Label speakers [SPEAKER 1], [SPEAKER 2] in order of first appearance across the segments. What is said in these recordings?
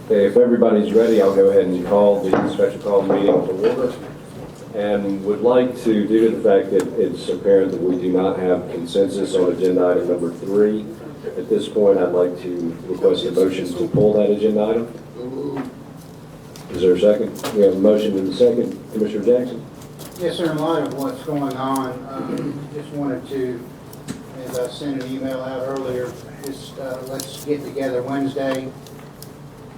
[SPEAKER 1] Okay, if everybody's ready, I'll go ahead and call the special call meeting to order. And would like to, due to the fact that it's apparent that we do not have consensus on agenda item number 3, at this point, I'd like to request a motion to pull that agenda item. Is there a second? We have a motion and a second. Commissioner Jackson?
[SPEAKER 2] Yes, sir. In light of what's going on, just wanted to, as I sent an email out earlier, just let's get together Wednesday,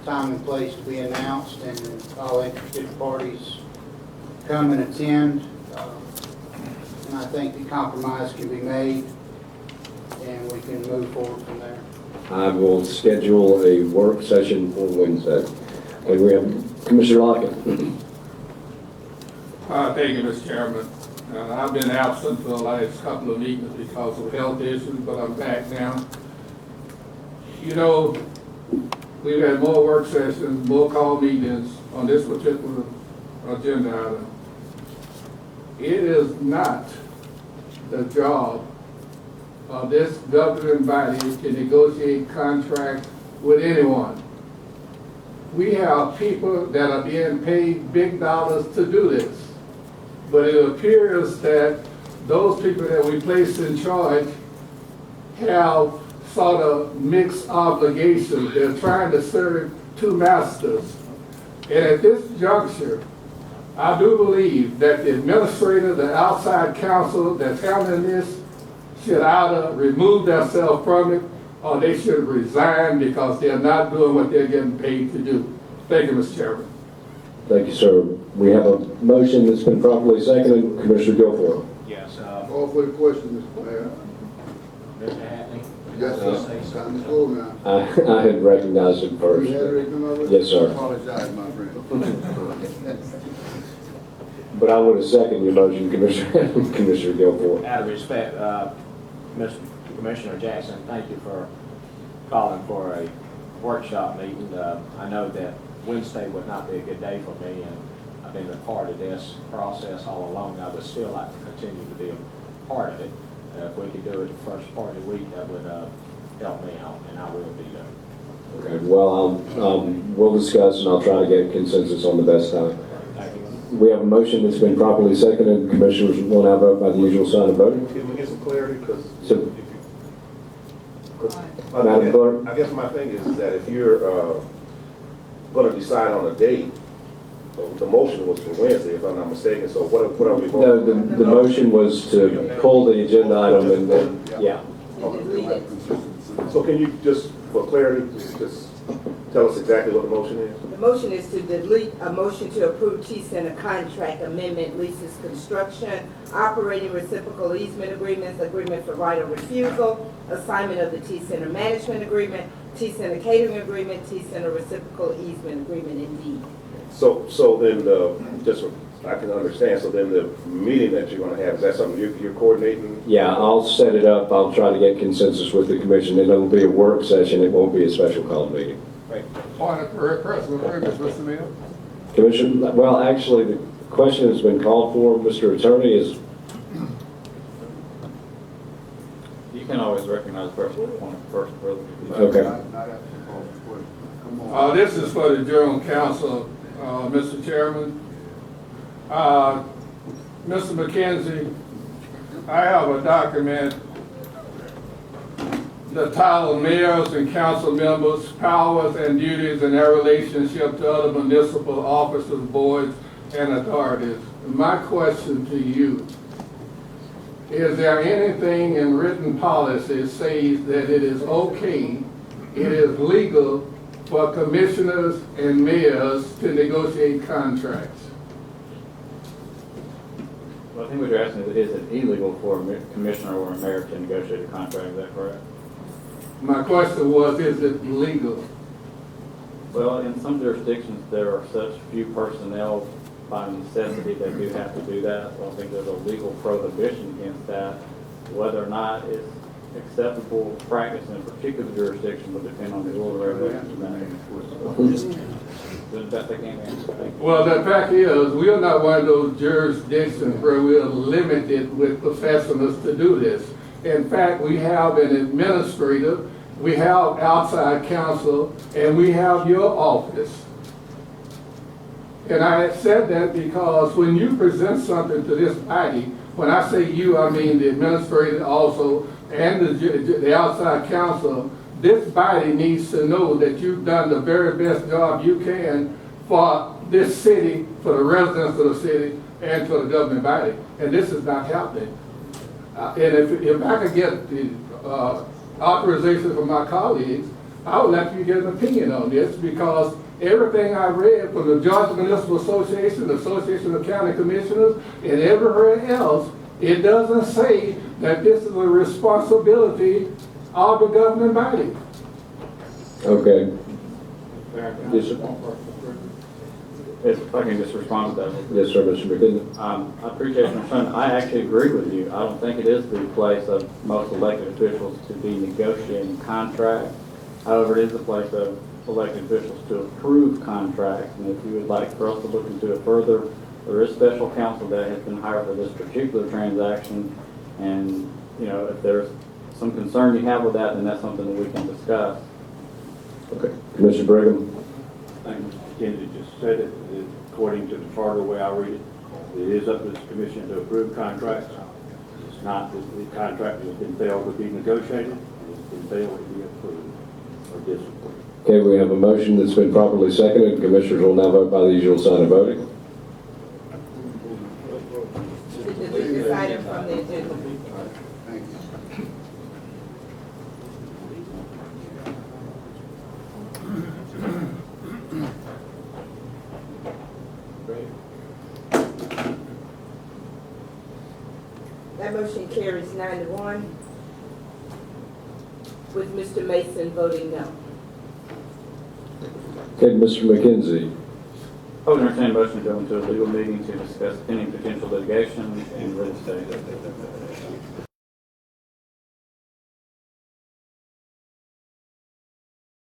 [SPEAKER 2] time and place to be announced, and all interested parties come and attend. And I think the compromise can be made, and we can move forward from there.
[SPEAKER 1] I will schedule a work session for Wednesday. And we have Commissioner Lockett.
[SPEAKER 3] Thank you, Mr. Chairman. I've been absent for the last couple of meetings because of health issues, but I'm back now. You know, we've had more work sessions, more call meetings on this particular agenda item. It is not the job of this governing body to negotiate contracts with anyone. We have people that are being paid big dollars to do this. But it appears that those people that we place in charge have sort of mixed obligations. They're trying to serve two masters. And at this juncture, I do believe that the administrator, the outside counsel that's handling this, should either remove themselves from it or they should resign because they're not doing what they're getting paid to do. Thank you, Mr. Chairman.
[SPEAKER 1] Thank you, sir. We have a motion that's been properly seconded. Commissioner Guilfoyle.
[SPEAKER 4] Yes.
[SPEAKER 5] Call for the question, Mr. Mayor.
[SPEAKER 4] Mr. Hatley?
[SPEAKER 5] Yes, sir. Time to go now.
[SPEAKER 1] I had recognized him first.
[SPEAKER 5] You had it written already?
[SPEAKER 1] Yes, sir.
[SPEAKER 5] I apologize, my friend.
[SPEAKER 1] But I want to second your motion, Commissioner Guilfoyle.
[SPEAKER 4] Out of respect, Mr. Commissioner Jackson, thank you for calling for a workshop meeting. I know that Wednesday would not be a good day for me, and I've been a part of this process all along. I would still like to continue to be a part of it. If we could do it the first part of the week, that would help me out, and I will be there.
[SPEAKER 1] Okay, well, we'll discuss and I'll try to get consensus on the best time.
[SPEAKER 4] Thank you.
[SPEAKER 1] We have a motion that's been properly seconded. Commissioners will now vote by the usual sign of voting.
[SPEAKER 6] Can we get some clarity? Because
[SPEAKER 1] So, Madam Clerk?
[SPEAKER 6] I guess my thing is that if you're going to decide on a date, the motion was for Wednesday, if I'm not mistaken. So what are we voting?
[SPEAKER 1] No, the motion was to pull the agenda item and then, yeah.
[SPEAKER 6] So can you just, for clarity, just tell us exactly what the motion is?
[SPEAKER 7] The motion is to delete a motion to approve T-Center contract amendment, leases, construction, operating reciprocal easement agreements, agreement for right of refusal, assignment of the T-Center management agreement, T-Center catering agreement, T-Center reciprocal easement agreement indeed.
[SPEAKER 6] So then, just so I can understand, so then the meeting that you're going to have, is that something you're coordinating?
[SPEAKER 1] Yeah, I'll set it up. I'll try to get consensus with the commission. And it'll be a work session. It won't be a special call meeting.
[SPEAKER 3] Point of personal privilege, Mr. Mayor.
[SPEAKER 1] Commissioner, well, actually, the question has been called for. Mr. Attorney is.
[SPEAKER 8] You can always recognize personal point of first privilege.
[SPEAKER 1] Okay.
[SPEAKER 5] Not after you call for the question. Come on.
[SPEAKER 3] This is for the General Counsel, Mr. Chairman. Mr. McKenzie, I have a document, the title mayors and council members, powers and duties in their relationship to other municipal officers, boards, and authorities. My question to you, is there anything in written policy that says that it is okay, it is legal for commissioners and mayors to negotiate contracts?
[SPEAKER 8] Well, I think what you're asking is it illegal for a commissioner or a mayor to negotiate a contract, is that correct?
[SPEAKER 3] My question was, is it legal?
[SPEAKER 8] Well, in some jurisdictions, there are such few personnel by necessity that do have to do that. So I think there's a legal prohibition against that. Whether or not it's acceptable practice in a particular jurisdiction will depend on the rule and regulations.
[SPEAKER 3] Well, the fact is, we are not one of those jurisdictions where we are limited with professionals to do this. In fact, we have an administrator we have outside counsel, and we have your office. And I said that because when you present something to this body, when I say you, I mean the administrator also, and the outside counsel, this body needs to know that you've done the very best job you can for this city, for the residents of the city, and for the governing body. And this is not happening. And if I could get the authorization from my colleagues, I would like you to get an opinion on this, because everything I read from the Georgia Municipal Association, the Association of County Commissioners, and everywhere else, it doesn't say that this is a responsibility of the governing body.
[SPEAKER 1] Okay. Yes, sir.
[SPEAKER 8] If I can just respond to that.
[SPEAKER 1] Yes, sir, Mr. McKinney.
[SPEAKER 8] I appreciate your concern. I actually agree with you. I don't think it is the place of most elected officials to be negotiating contracts. However, it is the place of elected officials to approve contracts. And if you would like for us to look into it further, there is special counsel that has been hired for this particular transaction. And, you know, if there's some concern you have with that, then that's something that we can discuss.
[SPEAKER 1] Okay. Commissioner Brigham?
[SPEAKER 9] I think Mr. Kennedy just said it. According to the charter, the way I read it, it is up to this commission to approve contracts. It's not that the contract has been failed to be negotiated, it's been failed to be approved or disapproved.
[SPEAKER 1] Okay, we have a motion that's been properly seconded. Commissioners will now vote by the usual sign of voting.
[SPEAKER 7] To delete this item from the agenda.
[SPEAKER 5] Thank you.
[SPEAKER 7] That motion carries 9-1, with Mr. Mason voting no.
[SPEAKER 1] Okay, Mr. McKenzie.
[SPEAKER 8] I would entertain a motion to go into a legal meeting to discuss pending potential litigation and real estate.